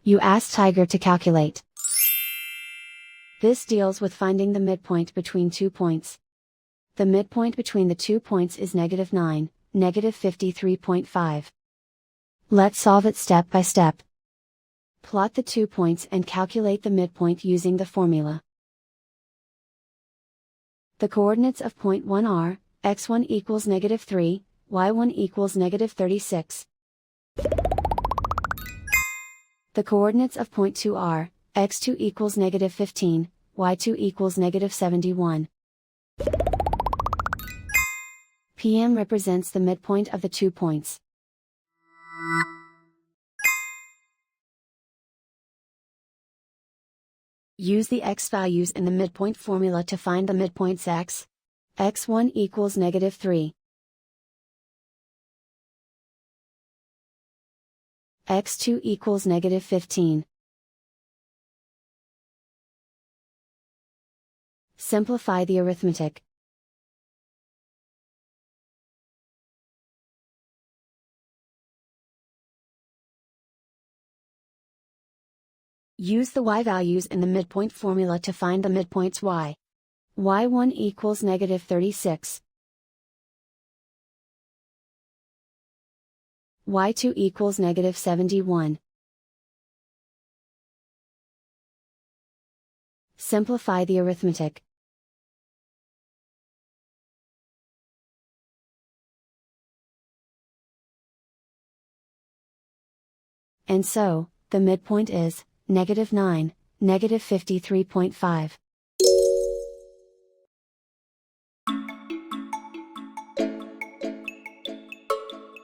You ask Tiger to calculate. This deals with finding the midpoint between 2 points. The midpoint between the 2 points is -9, -53.5. Let's solve it step by step. Plot the 2 points and calculate the midpoint using the formula. The coordinates of point 1 are, x1 equals -3, y1 equals -36. The coordinates of point 2 are, x2 equals -15, y2 equals -71. PM represents the midpoint of the 2 points. Use the x values in the midpoint formula to find the midpoints x. x1 equals -3. x2 equals -15. Simplify the arithmetic. Use the y values in the midpoint formula to find the midpoints y. y1 equals -36. y2 equals -71. Simplify the arithmetic. And so, the midpoint is, -9, -53.5.